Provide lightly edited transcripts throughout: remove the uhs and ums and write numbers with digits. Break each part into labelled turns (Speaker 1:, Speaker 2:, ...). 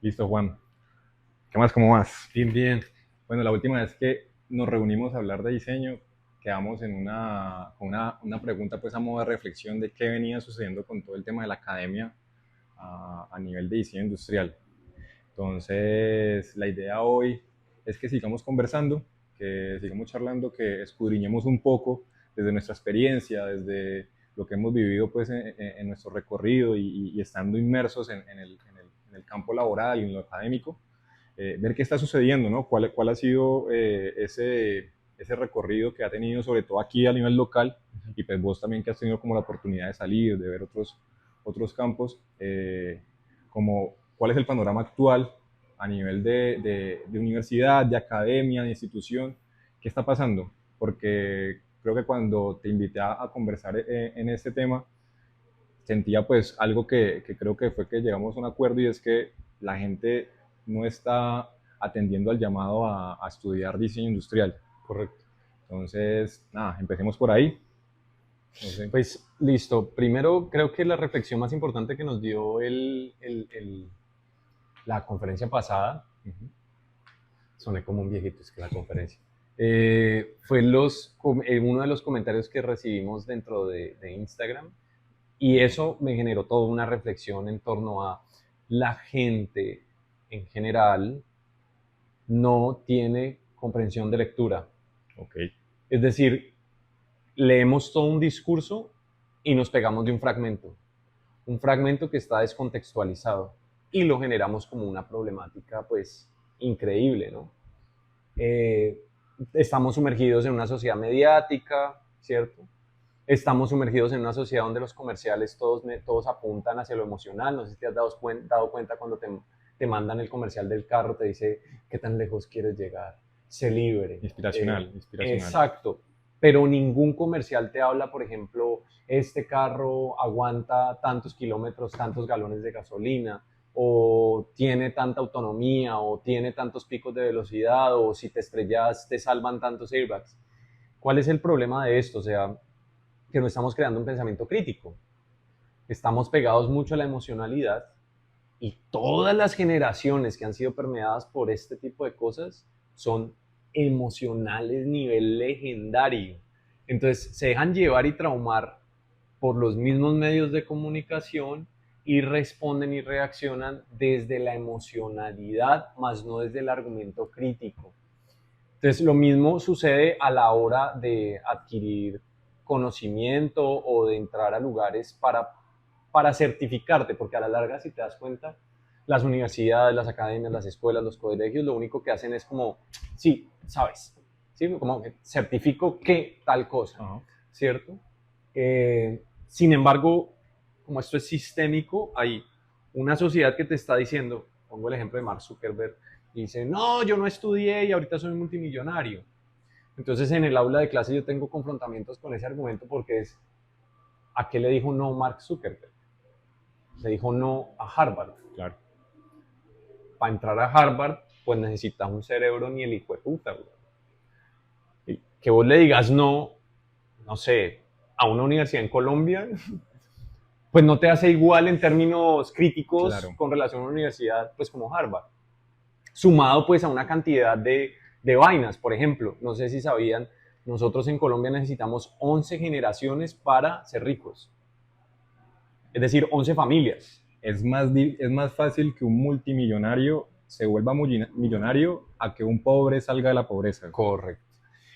Speaker 1: Listo, Juan. ¿Qué más? ¿Cómo vas?
Speaker 2: Bien, bien.
Speaker 1: Bueno, la última vez que nos reunimos a hablar de diseño, quedamos en una pregunta pues a modo de reflexión de qué venía sucediendo con todo el tema de la academia a nivel de diseño industrial. Entonces, la idea hoy es que sigamos conversando, que sigamos charlando, que escudriñemos un poco desde nuestra experiencia, desde lo que hemos vivido pues en nuestro recorrido y estando inmersos en el campo laboral y en lo académico, ver qué está sucediendo, ¿no? ¿Cuál ha sido ese recorrido que ha tenido, sobre todo aquí a nivel local, y pues vos también que has tenido como la oportunidad de salir, de ver otros campos, como cuál es el panorama actual a nivel de universidad, de academia, de institución, qué está pasando, porque creo que cuando te invité a conversar en este tema, sentía pues algo que creo que fue que llegamos a un acuerdo y es que la gente no está atendiendo al llamado a estudiar diseño industrial.
Speaker 2: Correcto.
Speaker 1: Entonces, nada, empecemos por ahí. No sé.
Speaker 2: Pues listo. Primero, creo que la reflexión más importante que nos dio la conferencia pasada, soné como un viejito, es que la conferencia, fue uno de los comentarios que recibimos dentro de Instagram, y eso me generó toda una reflexión en torno a la gente en general no tiene comprensión de lectura.
Speaker 1: Ok,
Speaker 2: Es decir, leemos todo un discurso y nos pegamos de un fragmento que está descontextualizado y lo generamos como una problemática pues increíble, ¿no? Eh, Estamos sumergidos en una sociedad mediática, ¿cierto? Estamos sumergidos en una sociedad donde los comerciales todos apuntan hacia lo emocional. No sé si te has dado cuenta cuando te mandan el comercial del carro, te dice qué tan lejos quieres llegar, sé libre.
Speaker 1: inspiracional, inspiracional.
Speaker 2: Exacto, pero ningún comercial te habla, por ejemplo, este carro aguanta tantos kilómetros, tantos galones de gasolina, o tiene tanta autonomía, o tiene tantos picos de velocidad, o si te estrellas te salvan tantos airbags. ¿Cuál es el problema de esto? O sea, que no estamos creando un pensamiento crítico. Estamos pegados mucho a la emocionalidad y todas las generaciones que han sido permeadas por este tipo de cosas son emocionales nivel legendario. Entonces se dejan llevar y traumar por los mismos medios de comunicación y responden y reaccionan desde la emocionalidad, más no desde el argumento crítico. Entonces, lo mismo sucede a la hora de adquirir conocimiento o de entrar a lugares para certificarte, porque a la larga, si te das cuenta, las universidades, las academias, las escuelas, los colegios, lo único que hacen es como, sí, sabes, ¿sí? Como que certifico que tal cosa,
Speaker 1: Ajá.
Speaker 2: ¿cierto? Sin embargo, como esto es sistémico, hay una sociedad que te está diciendo, pongo el ejemplo de Mark Zuckerberg, y dice, no, yo no estudié y ahorita soy multimillonario. Entonces en el aula de clase yo tengo confrontamientos con ese argumento porque es, ¿a qué le dijo no Mark Zuckerberg? Le dijo no a Harvard.
Speaker 1: Claro.
Speaker 2: Para entrar a Harvard, pues necesitas un cerebro ni el hijo de puta, güey. Y que vos le digas no, no sé, a una universidad en Colombia, pues no te hace igual en términos críticos
Speaker 1: Claro.
Speaker 2: con relación a una universidad pues como Harvard. Sumado pues a una cantidad de vainas. Por ejemplo, no sé si sabían, nosotros en Colombia necesitamos 11 generaciones para ser ricos. Es decir, 11 familias.
Speaker 1: Es más fácil que un multimillonario se vuelva millonario a que un pobre salga de la pobreza.
Speaker 2: Correcto.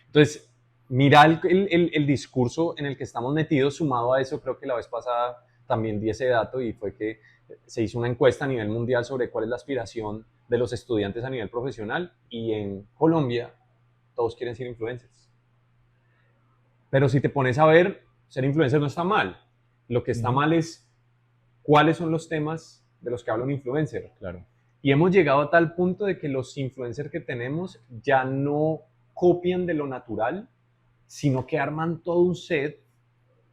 Speaker 2: Entonces, mira el discurso en el que estamos metidos, sumado a eso, creo que la vez pasada también di ese dato y fue que se hizo una encuesta a nivel mundial sobre cuál es la aspiración de los estudiantes a nivel profesional y en Colombia todos quieren ser influencers. Pero si te pones a ver, ser influencer no está mal. Lo que está
Speaker 1: Ujú.
Speaker 2: mal es cuáles son los temas de los que habla un influencer.
Speaker 1: Claro.
Speaker 2: Y hemos llegado a tal punto de que los influencers que tenemos ya no copian de lo natural, sino que arman todo un set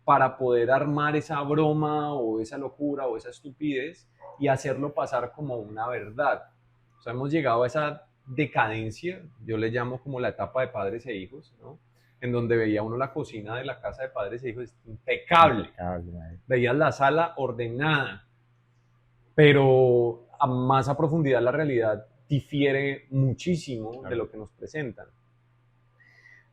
Speaker 2: para poder armar esa broma o esa locura o esa estupidez y hacerlo pasar como una verdad. O sea, hemos llegado a esa decadencia, yo le llamo como la etapa de padres e hijos, ¿no? En donde veía uno la cocina de la casa de padres e hijos impecable,
Speaker 1: Impecable, madre.
Speaker 2: veías la sala ordenada, pero más a profundidad la realidad difiere muchísimo
Speaker 1: Claro.
Speaker 2: de lo que nos presentan.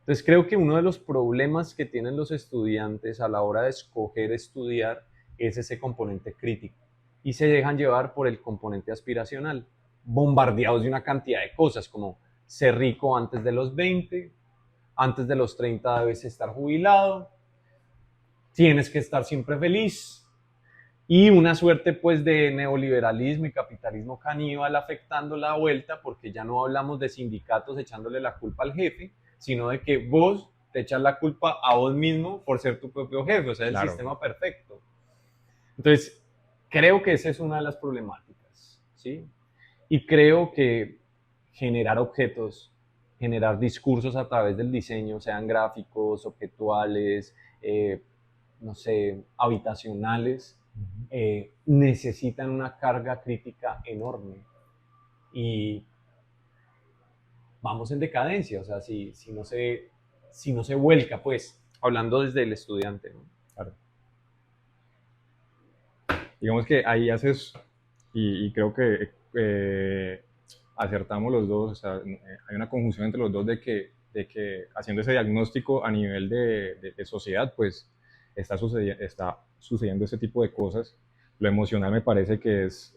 Speaker 2: Entonces creo que uno de los problemas que tienen los estudiantes a la hora de escoger estudiar es ese componente crítico y se dejan llevar por el componente aspiracional, bombardeados de una cantidad de cosas como ser rico antes de los 20, antes de los 30 debes estar jubilado, tienes que estar siempre feliz, y una suerte pues de neoliberalismo y capitalismo caníbal afectando la vuelta, porque ya no hablamos de sindicatos echándole la culpa al jefe, sino de que vos te echas la culpa a vos mismo por ser tu propio jefe, o sea, el
Speaker 1: Claro.
Speaker 2: sistema perfecto. Entonces, creo que esa es una de las problemáticas, ¿sí? Y creo que generar objetos, generar discursos a través del diseño, sean gráficos, objetuales, no sé, habitacionales, necesitan una carga crítica enorme. Y vamos en decadencia, o sea, si no se vuelca, pues, hablando desde el estudiante, ¿no?
Speaker 1: Claro. Digamos que ahí haces, y creo que acertamos los dos, o sea, hay una conjunción entre los dos de que haciendo ese diagnóstico a nivel de sociedad, pues está sucediendo ese tipo de cosas. Lo emocional me parece que es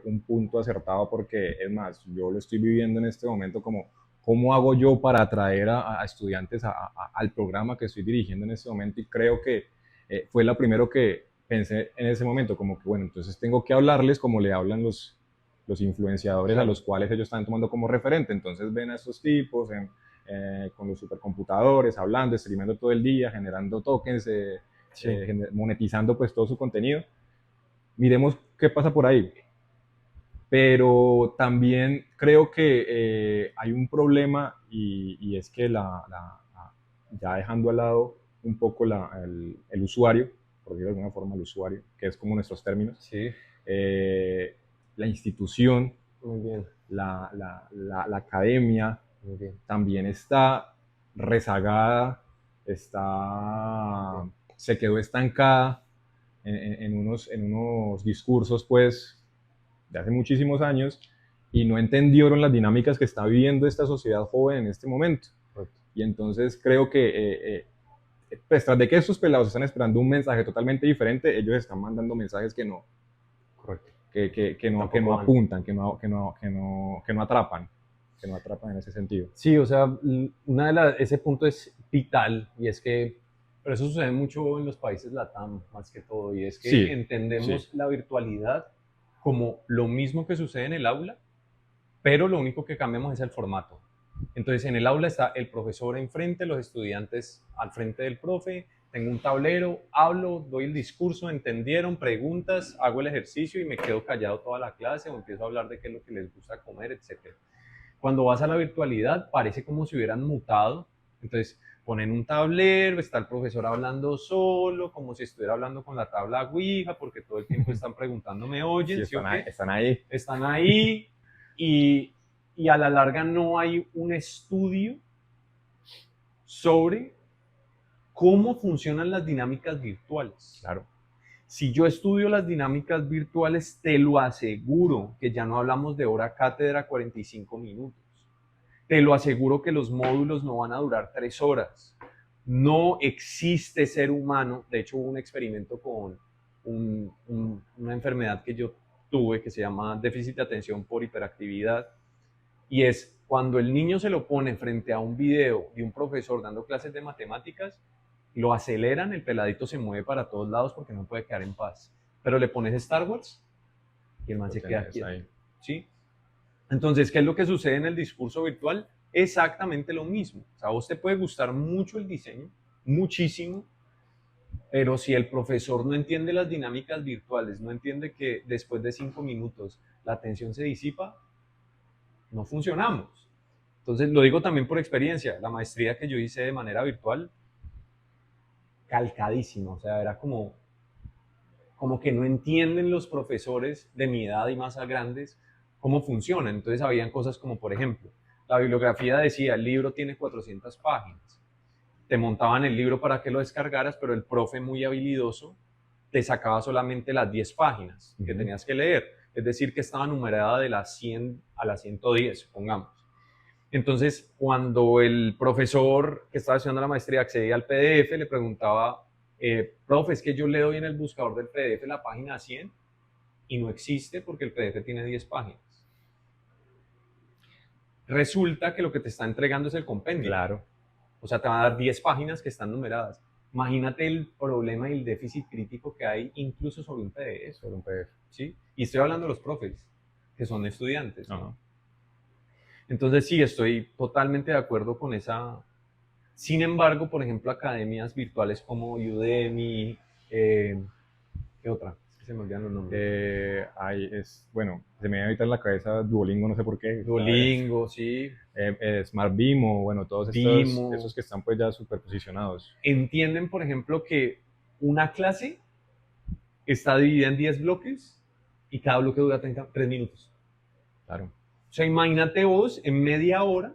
Speaker 1: un punto acertado porque, es más, yo lo estoy viviendo en este momento como, ¿cómo hago yo para atraer a estudiantes al programa que estoy dirigiendo en este momento? Y creo que fue lo primero que pensé en ese momento, como que, bueno, entonces tengo que hablarles como le hablan los influenciadores,
Speaker 2: Claro,
Speaker 1: a los cuales ellos están tomando como referente. Entonces ven a estos tipos con los supercomputadores, hablando, streamando todo el día, generando tokens,
Speaker 2: sí.
Speaker 1: monetizando pues todo su contenido. Miremos qué pasa por ahí. Pero también creo que hay un problema y es que ya dejando al lado un poco el usuario, por decirlo de alguna forma, el usuario, que es como nuestros términos,
Speaker 2: Sí,
Speaker 1: la institución,
Speaker 2: muy bien,
Speaker 1: la academia
Speaker 2: muy bien.
Speaker 1: también está rezagada, se quedó estancada en unos discursos pues de hace muchísimos años y no entendieron las dinámicas que está viviendo esta sociedad joven en este momento.
Speaker 2: Correcto.
Speaker 1: Y entonces creo que pues tras de que estos pelados están esperando un mensaje totalmente diferente, ellos están mandando mensajes
Speaker 2: Correcto.
Speaker 1: que no
Speaker 2: Tampoco van.
Speaker 1: apuntan, que no atrapan en ese sentido.
Speaker 2: Sí, o sea, ese punto es vital y es que, pero eso sucede mucho en los países LATAM más que todo, y es que
Speaker 1: Sí, sí,
Speaker 2: entendemos la virtualidad como lo mismo que sucede en el aula, pero lo único que cambiamos es el formato. Entonces, en el aula está el profesor enfrente, los estudiantes al frente del profe, tengo un tablero, hablo, doy el discurso, entendieron, preguntas, hago el ejercicio y me quedo callado toda la clase o empiezo a hablar de qué es lo que les gusta comer, etc. Cuando vas a la virtualidad, parece como si hubieran mutado. Entonces, ponen un tablero, está el profesor hablando solo, como si estuviera hablando con la tabla Ouija, porque todo el tiempo están preguntando, ¿me oyen?
Speaker 1: sí
Speaker 2: ¿Sí o qué?
Speaker 1: están ahí.
Speaker 2: Están ahí y a la larga no hay un estudio sobre cómo funcionan las dinámicas virtuales.
Speaker 1: Claro.
Speaker 2: Si yo estudio las dinámicas virtuales, te lo aseguro que ya no hablamos de hora cátedra 45 minutos. Te lo aseguro que los módulos no van a durar 3 horas. No existe ser humano. De hecho, hubo un experimento con una enfermedad que yo tuve que se llama déficit de atención por hiperactividad. Y es cuando el niño se lo pone frente a un video de un profesor dando clases de matemáticas, lo aceleran, el peladito se mueve para todos lados porque no puede quedar en paz. Pero le pones Star Wars y el man se queda quieto.
Speaker 1: Ahí.
Speaker 2: ¿Sí? Entonces, ¿qué es lo que sucede en el discurso virtual? Exactamente lo mismo. O sea, a vos te puede gustar mucho el diseño, muchísimo, pero si el profesor no entiende las dinámicas virtuales, no entiende que después de 5 minutos la atención se disipa, no funcionamos. Entonces, lo digo también por experiencia. La maestría que yo hice de manera virtual, calcadísima. O sea, era como que no entienden los profesores de mi edad y más grandes cómo funcionan. Entonces, habían cosas como, por ejemplo, la bibliografía decía, el libro tiene 400 páginas. Te montaban el libro para que lo descargaras, pero el profe muy habilidoso te sacaba solamente las 10 páginas que tenías que leer. es decir, que estaba numerada de la 100 a la 110, supongamos. Entonces, cuando el profesor que estaba estudiando la maestría accedía al PDF, le preguntaba, profe, es que yo le doy en el buscador del PDF la página 100 y no existe porque el PDF tiene 10 páginas. Resulta que lo que te está entregando es el compendio.
Speaker 1: Claro.
Speaker 2: O sea, te va a dar 10 páginas que están numeradas. Imagínate el problema y el déficit crítico que hay incluso sobre un PDF.
Speaker 1: Sobre un PDF.
Speaker 2: ¿Sí? Y estoy hablando de los profes, que son estudiantes, ¿no?
Speaker 1: Ajá.
Speaker 2: Entonces sí, estoy totalmente de acuerdo con esa. Sin embargo, por ejemplo, academias virtuales como Udemy, ¿qué otra? Es que se me olvidan los nombres.
Speaker 1: Bueno, se me viene ahorita en la cabeza Duolingo, no sé por qué.
Speaker 2: Duolingo, sí.
Speaker 1: SmartBeam o bueno, todos esos que están pues ya súper posicionados.
Speaker 2: Entienden, por ejemplo, que una clase está dividida en 10 bloques y cada bloque dura 3 minutos.
Speaker 1: Claro.
Speaker 2: O sea, imagínate vos en media hora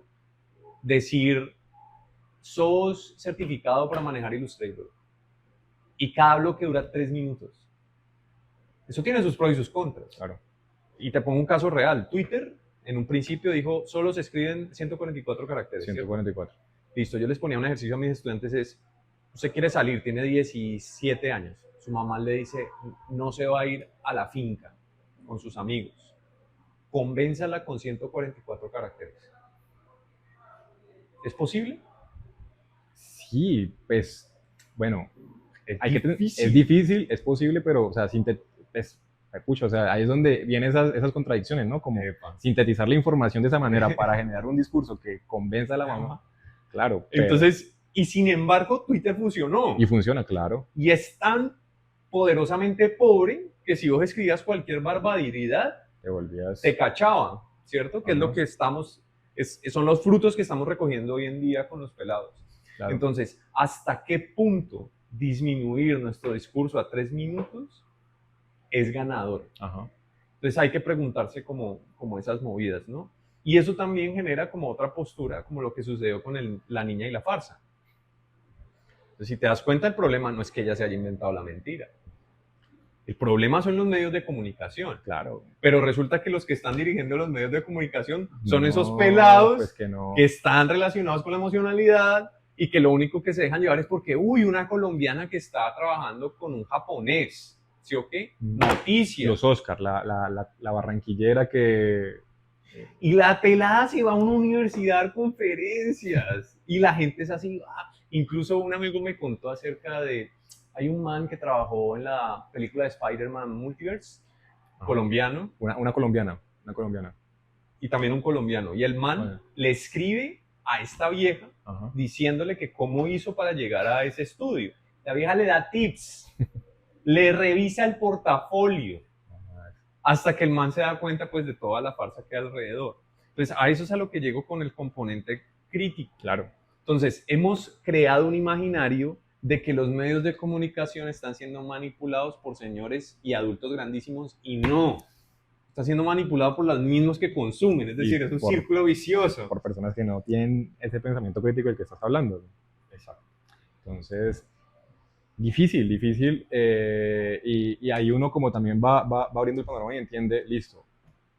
Speaker 2: decir, sos certificado para manejar Illustrator y cada bloque dura 3 minutos. Eso tiene sus pros y sus contras.
Speaker 1: Claro.
Speaker 2: Y te pongo un caso real. Twitter en un principio dijo, solo se escriben 144 caracteres.
Speaker 1: 144.
Speaker 2: ¿Cierto? Listo, yo les ponía un ejercicio a mis estudiantes, es, usted quiere salir, tiene 17 años, su mamá le dice, no se va a ir a la finca con sus amigos, convénzala con 144 caracteres. ¿Es posible?
Speaker 1: Sí, pues, bueno,
Speaker 2: difícil.
Speaker 1: Es difícil, es posible, pero, o sea, o sea, ahí es donde vienen esas contradicciones, ¿no? Como sintetizar la información de esa manera para generar un discurso que convenza a la mamá. Claro.
Speaker 2: Entonces, y sin embargo, Twitter funcionó.
Speaker 1: Y funciona, claro.
Speaker 2: Y es tan poderosamente pobre que si vos escribías cualquier barbaridad, te cachaban, ¿cierto? Que es lo que son los frutos que estamos recogiendo hoy en día con los pelados. Claro. Entonces, ¿hasta qué punto disminuir nuestro discurso a 3 minutos es ganador?
Speaker 1: Ajá.
Speaker 2: Entonces hay que preguntarse como esas movidas, ¿no? Y eso también genera como otra postura, como lo que sucedió con la niña y la farsa. Entonces, si te das cuenta, el problema no es que ella se haya inventado la mentira. El problema son los medios de comunicación.
Speaker 1: Claro.
Speaker 2: Pero resulta que los que están dirigiendo los medios de comunicación son esos pelados
Speaker 1: pues
Speaker 2: que están relacionados con la emocionalidad y que lo único que se dejan llevar es porque, una colombiana que está trabajando con un japonés, ¿sí o qué? Noticias.
Speaker 1: Los Oscar, la barranquillera que...
Speaker 2: Y la pelada se va a una universidad a dar conferencias y la gente es así. Incluso un amigo me contó acerca de... Hay un man que trabajó en la película de Spider-Man Multiverse, colombiano.
Speaker 1: Una colombiana.
Speaker 2: Y también un colombiano. Y el man le escribe a esta vieja diciéndole que cómo hizo para llegar a ese estudio. La vieja le da tips, le revisa el portafolio, hasta que el man se da cuenta pues de toda la farsa que hay alrededor. Entonces a eso es a lo que llego con el componente crítico.
Speaker 1: Claro.
Speaker 2: Entonces hemos creado un imaginario de que los medios de comunicación están siendo manipulados por señores y adultos grandísimos y no. Está siendo manipulado por los mismos que consumen, es decir, es un círculo vicioso.
Speaker 1: Por personas que no tienen ese pensamiento crítico del que estás hablando.
Speaker 2: Exacto.
Speaker 1: Entonces, difícil. Y ahí uno como también va abriendo el panorama y entiende, listo,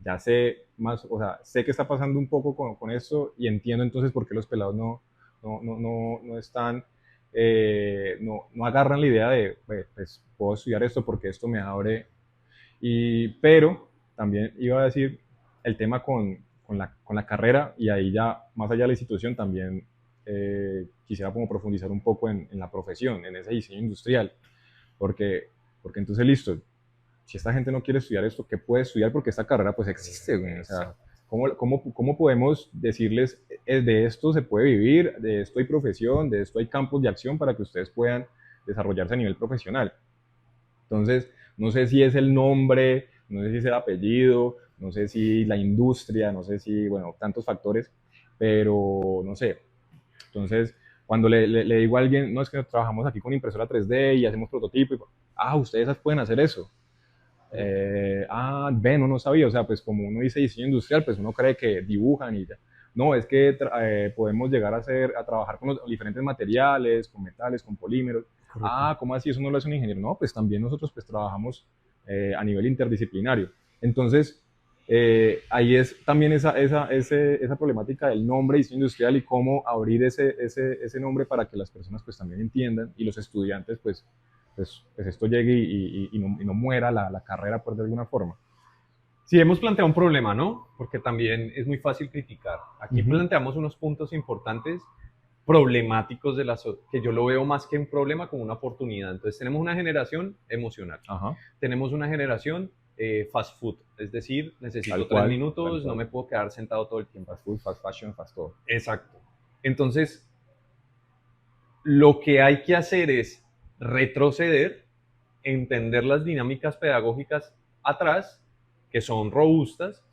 Speaker 1: ya sé más, o sea, sé que está pasando un poco con esto y entiendo entonces por qué los pelados no están, no agarran la idea de, pues puedo estudiar esto porque esto me abre, pero también iba a decir el tema con la carrera y ahí ya, más allá de la institución, también quisiera como profundizar un poco en la profesión, en ese diseño industrial, porque entonces listo, si esta gente no quiere estudiar esto, ¿qué puede estudiar? Porque esta carrera pues existe, güey. O sea, ¿cómo podemos decirles de esto se puede vivir, de esto hay profesión, de esto hay campos de acción para que ustedes puedan desarrollarse a nivel profesional? Entonces, no sé si es el nombre, no sé si es el apellido, no sé si la industria, no sé si, bueno, tantos factores, pero no sé. Entonces, cuando le digo a alguien, no, es que trabajamos aquí con impresora 3D y hacemos prototipos, ustedes pueden hacer eso. No sabía, o sea, pues como uno dice diseño industrial, pues uno cree que dibujan y ya. No, es que podemos llegar a trabajar con los diferentes materiales, con metales, con polímeros. ¿Cómo así? ¿Eso no lo hace un ingeniero? No, pues también nosotros pues trabajamos a nivel interdisciplinario. Entonces, ahí es también esa problemática del nombre diseño industrial y cómo abrir ese nombre para que las personas pues también entiendan y los estudiantes pues esto llegue y no muera la carrera por de alguna forma.
Speaker 2: Sí, hemos planteado un problema, ¿no? Porque también es muy fácil criticar. Aquí
Speaker 1: Ujú.
Speaker 2: planteamos unos puntos importantes problemáticos de que yo lo veo más que un problema como una oportunidad. Entonces tenemos una generación emocional,
Speaker 1: Ajá,
Speaker 2: tenemos una generación fast food, es decir, necesito tres
Speaker 1: tal
Speaker 2: minutos, no
Speaker 1: cual.
Speaker 2: me puedo quedar sentado todo el tiempo.
Speaker 1: Fast food, fast fashion, fast todo.
Speaker 2: Exacto. Entonces, lo que hay que hacer es retroceder, entender las dinámicas pedagógicas atrás, que son robustas,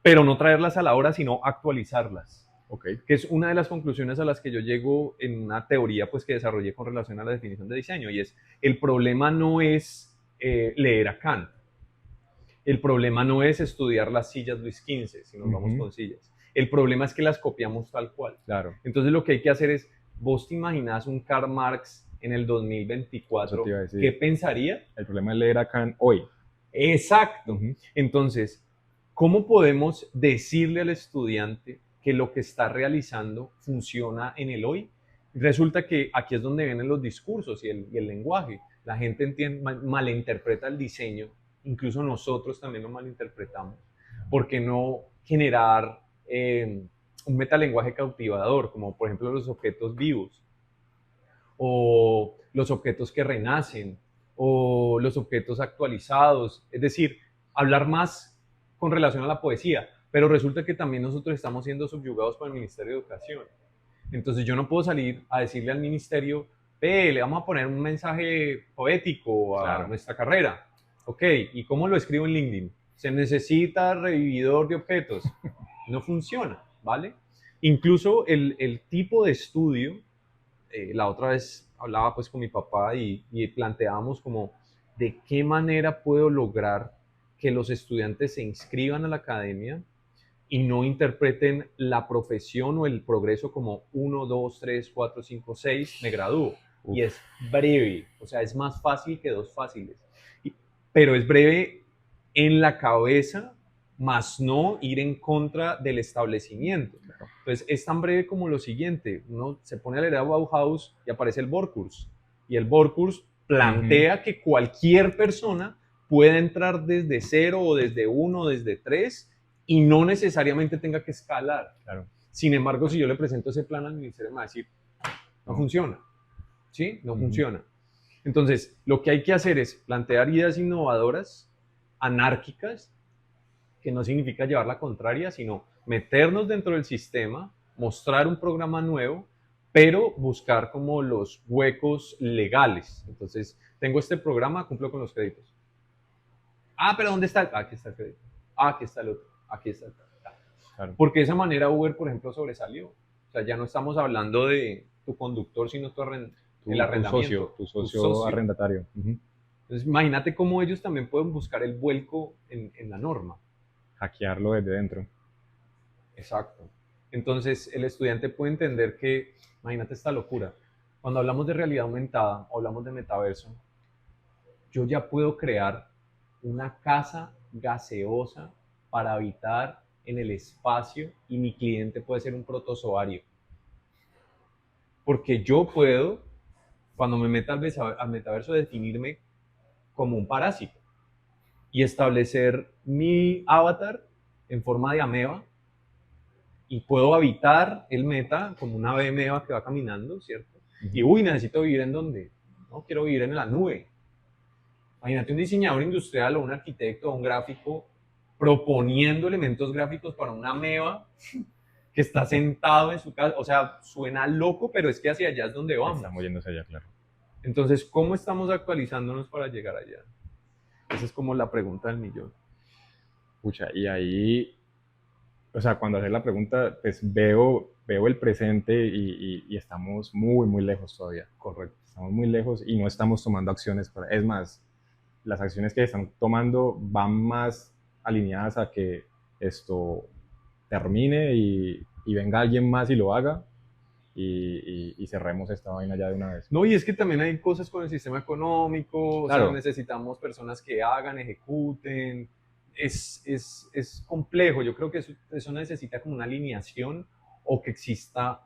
Speaker 2: pero no traerlas a la hora, sino actualizarlas.
Speaker 1: Ok,
Speaker 2: Que es una de las conclusiones a las que yo llego en una teoría pues, que desarrollé con relación a la definición de diseño, y es, el problema no es leer a Kant, el problema no es estudiar las sillas Luis XV, si nos vamos
Speaker 1: ujú,
Speaker 2: con sillas, el problema es que las copiamos tal cual.
Speaker 1: claro,
Speaker 2: Entonces lo que hay que hacer es, vos te imaginás un Karl Marx en el
Speaker 1: eso te
Speaker 2: 2024,
Speaker 1: iba a
Speaker 2: ¿qué
Speaker 1: decir.
Speaker 2: pensaría?
Speaker 1: El problema es leer acá hoy.
Speaker 2: Exacto.
Speaker 1: Ujú,
Speaker 2: Entonces, ¿cómo podemos decirle al estudiante que lo que está realizando funciona en el hoy? Resulta que aquí es donde vienen los discursos y el lenguaje. La gente malinterpreta el diseño, incluso nosotros también lo malinterpretamos. ¿Por qué no generar un metalenguaje cautivador, como por ejemplo los objetos vivos, o los objetos que renacen, o los objetos actualizados? Es decir, hablar más con relación a la poesía, pero resulta que también nosotros estamos siendo subyugados por el Ministerio de Educación. Entonces yo no puedo salir a decirle al ministerio, le vamos a poner un mensaje poético a
Speaker 1: claro.
Speaker 2: nuestra carrera. Ok, ¿y cómo lo escribo en LinkedIn? Se necesita revividor de objetos. No funciona, ¿vale? Incluso el tipo de estudio, la otra vez hablaba pues con mi papá y planteábamos como de qué manera puedo lograr que los estudiantes se inscriban a la academia y no interpreten la profesión o el progreso como 1, 2, 3, 4, 5, 6, me gradúo. Y
Speaker 1: Uf,
Speaker 2: es breve, o sea, es más fácil que dos fáciles. Pero es breve en la cabeza, más no ir en contra del establecimiento.
Speaker 1: claro.
Speaker 2: Entonces, es tan breve como lo siguiente: uno se pone a leer a Bauhaus y aparece el Borkurs. Y el Borkurs
Speaker 1: Ujú,
Speaker 2: plantea que cualquier persona puede entrar desde cero o desde uno o desde tres y no necesariamente tenga que escalar.
Speaker 1: claro.
Speaker 2: Sin embargo, si yo le presento ese plan al ministerio, me va a decir, no
Speaker 1: No.
Speaker 2: funciona, ¿sí? No
Speaker 1: Ujú,
Speaker 2: funciona. Entonces, lo que hay que hacer es plantear ideas innovadoras, anárquicas, que no significa llevar la contraria, sino meternos dentro del sistema, mostrar un programa nuevo, pero buscar como los huecos legales. Entonces, tengo este programa, cumplo con los créditos. Ah, pero ¿dónde está? Aquí está el crédito. Ah, aquí está el otro. Aquí está el otro.
Speaker 1: claro.
Speaker 2: Porque de esa manera Uber, por ejemplo, sobresalió. O sea, ya no estamos hablando de tu conductor, sino el arrendamiento,
Speaker 1: Tu
Speaker 2: tu
Speaker 1: socio
Speaker 2: socio.
Speaker 1: arrendatario. Ujú.
Speaker 2: Entonces, imagínate cómo ellos también pueden buscar el vuelco en la norma.
Speaker 1: Hackearlo desde dentro.
Speaker 2: Exacto. Entonces, el estudiante puede entender que, imagínate esta locura, cuando hablamos de realidad aumentada, o hablamos de metaverso, yo ya puedo crear una casa gaseosa para habitar en el espacio y mi cliente puede ser un protozoario. Porque yo puedo, cuando me meta al metaverso, definirme como un parásito y establecer mi avatar en forma de ameba y puedo habitar el meta como una ave ameba que va caminando, ¿cierto? Y
Speaker 1: Ujú.
Speaker 2: uy, necesito vivir en dónde? No, quiero vivir en la nube. Imagínate un diseñador industrial o un arquitecto o un gráfico proponiendo elementos gráficos para una ameba que está sentado en su casa. O sea, suena loco, pero es que hacia allá es donde vamos.
Speaker 1: Estamos yéndose allá, claro.
Speaker 2: Entonces, ¿cómo estamos actualizándonos para llegar allá? Esa es como la pregunta del millón.
Speaker 1: Pucha, y ahí, o sea, cuando haces la pregunta, pues veo el presente y estamos muy lejos todavía.
Speaker 2: Correcto.
Speaker 1: Estamos muy lejos y no estamos tomando acciones para... Es más, las acciones que están tomando van más alineadas a que esto termine y venga alguien más y lo haga y cerremos esta vaina ya de una vez.
Speaker 2: No, y es que también hay cosas con el sistema económico, o sea,
Speaker 1: Claro,
Speaker 2: necesitamos personas que hagan, ejecuten. es complejo. Yo creo que eso necesita como una alineación o que exista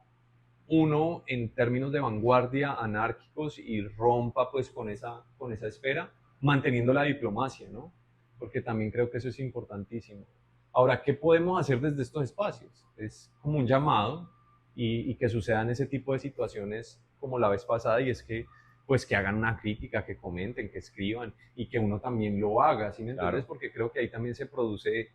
Speaker 2: uno en términos de vanguardia anárquicos y rompa pues con esa esfera, manteniendo la diplomacia, ¿no? Porque también creo que eso es importantísimo. Ahora, ¿qué podemos hacer desde estos espacios? Es como un llamado y que sucedan ese tipo de situaciones como la vez pasada, y es que pues que hagan una crítica, que comenten, que escriban y que uno también lo haga, ¿sí me entiendes?
Speaker 1: Claro.
Speaker 2: Porque creo que ahí también se produce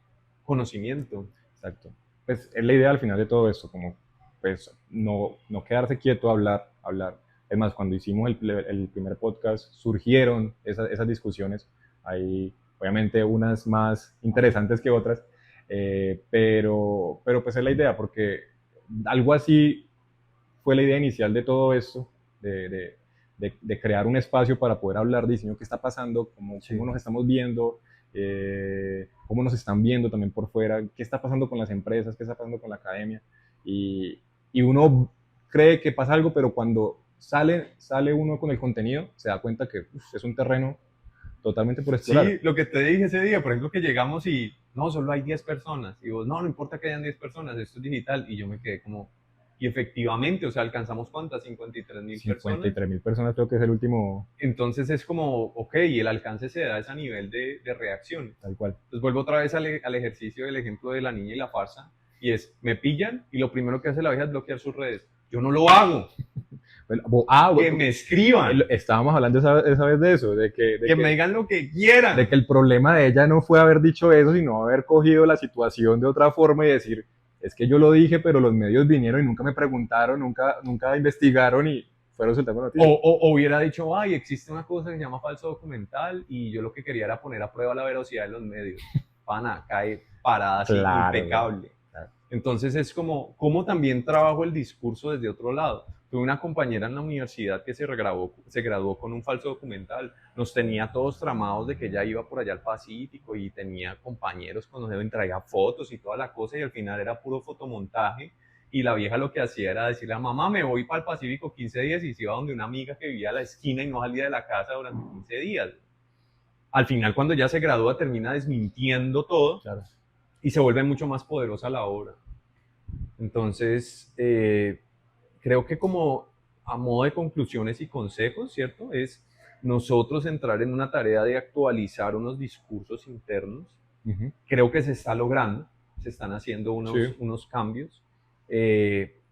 Speaker 2: conocimiento.
Speaker 1: Exacto. Pues es la idea al final de todo esto, como pues no quedarse quieto, hablar. Es más, cuando hicimos el primer podcast surgieron esas discusiones. Hay obviamente unas más interesantes que otras, pero pues es la idea, porque algo así fue la idea inicial de todo esto, de crear un espacio para poder hablar de diseño, qué está pasando,
Speaker 2: Sí.
Speaker 1: cómo nos estamos viendo, cómo nos están viendo también por fuera, qué está pasando con las empresas, qué está pasando con la academia. Y uno cree que pasa algo, pero cuando sale uno con el contenido, se da cuenta que es un terreno totalmente por explorar.
Speaker 2: Sí, lo que te dije ese día, por ejemplo, que llegamos y no, solo hay 10 personas. Y vos, no importa que hayan 10 personas, esto es digital. Y yo me quedé como, y efectivamente, o sea, alcanzamos cuántas, 53.000 personas.
Speaker 1: 53.000 personas creo que es el último,
Speaker 2: Entonces es como, ok, y el alcance se da a ese nivel de reacción.
Speaker 1: tal cual.
Speaker 2: Entonces vuelvo otra vez al ejercicio del ejemplo de la niña y la farsa, y es, me pillan y lo primero que hace la vieja es bloquear sus redes. Yo no lo hago, que me escriban,
Speaker 1: Estábamos hablando esa vez de eso,
Speaker 2: que me digan lo que quieran.
Speaker 1: de que el problema de ella no fue haber dicho eso, sino haber cogido la situación de otra forma y decir, es que yo lo dije, pero los medios vinieron y nunca me preguntaron, nunca investigaron y fueron soltando noticias.
Speaker 2: O hubiera dicho, ay, existe una cosa que se llama falso documental y yo lo que quería era poner a prueba la veracidad de los medios. Pana, cae parada así,
Speaker 1: Claro,
Speaker 2: impecable.
Speaker 1: claro.
Speaker 2: Entonces es como también trabajo el discurso desde otro lado. Tuve una compañera en la universidad que se graduó con un falso documental. Nos tenía todos tramados de que ella iba por allá al Pacífico y tenía compañeros con los que traía fotos y toda la cosa, y al final era puro fotomontaje. Y la vieja lo que hacía era decirle a mamá, me voy para el Pacífico 15 días, y se iba donde una amiga que vivía a la esquina y no salía de la casa durante 15 días. Al final, cuando ya se gradúa, termina desmintiendo todo,
Speaker 1: Claro.
Speaker 2: y se vuelve mucho más poderosa la obra. Entonces, creo que como a modo de conclusiones y consejos, ¿cierto? Es nosotros entrar en una tarea de actualizar unos discursos internos.
Speaker 1: Uh-huh.
Speaker 2: Creo que se está logrando, se están haciendo unos cambios.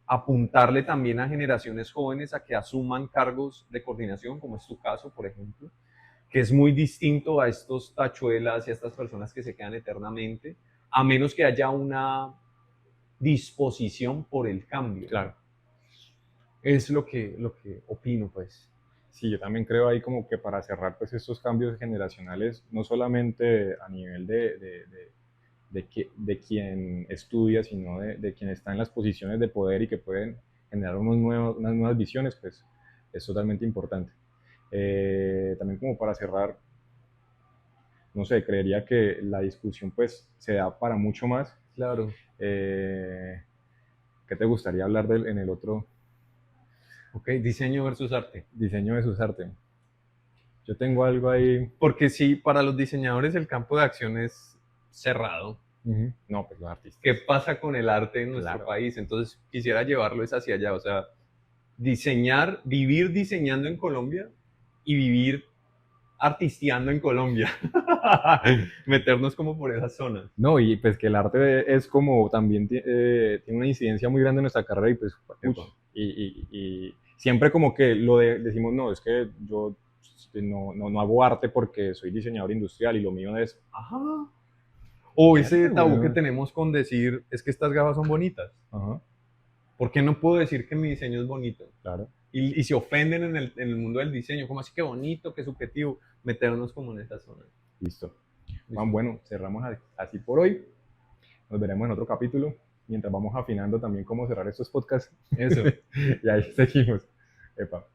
Speaker 2: Apuntarle también a generaciones jóvenes a que asuman cargos de coordinación, como es tu caso, por ejemplo, que es muy distinto a estos tachuelas y a estas personas que se quedan eternamente, a menos que haya una disposición por el cambio.
Speaker 1: Claro.
Speaker 2: Es lo que opino, pues.
Speaker 1: Sí, yo también creo ahí como que para cerrar pues estos cambios generacionales, no solamente a nivel de quien estudia, sino de quien está en las posiciones de poder y que pueden generar unas nuevas visiones, pues es totalmente importante. También como para cerrar, no sé, creería que la discusión pues se da para mucho más.
Speaker 2: Claro.
Speaker 1: ¿Qué te gustaría hablar en el otro?
Speaker 2: Ok, diseño versus arte.
Speaker 1: Diseño versus arte. Yo tengo algo ahí.
Speaker 2: Porque sí, para los diseñadores el campo de acción es cerrado.
Speaker 1: Uh-huh. No, pues los artistas.
Speaker 2: ¿Qué pasa con el arte en nuestro
Speaker 1: Claro.
Speaker 2: país? Entonces quisiera llevarlo hacia allá, o sea, vivir diseñando en Colombia y vivir artisteando en Colombia. Meternos como por esas zonas.
Speaker 1: No, y pues que el arte es como también tiene una incidencia muy grande en nuestra carrera y pues y siempre como que decimos, no, es que yo no hago arte porque soy diseñador industrial y lo mío es...
Speaker 2: Ajá. O ese
Speaker 1: Claro,
Speaker 2: tabú
Speaker 1: güey.
Speaker 2: que tenemos con decir, es que estas gafas son bonitas.
Speaker 1: Ajá,
Speaker 2: ¿Por qué no puedo decir que mi diseño es bonito?
Speaker 1: claro.
Speaker 2: Y se ofenden en el mundo del diseño, como así que bonito, que subjetivo, meternos como en esa zona.
Speaker 1: Listo. Juan, bueno, cerramos así por hoy. Nos veremos en otro capítulo, mientras vamos afinando también cómo cerrar estos podcasts.
Speaker 2: Eso.
Speaker 1: Y ahí seguimos. Epa.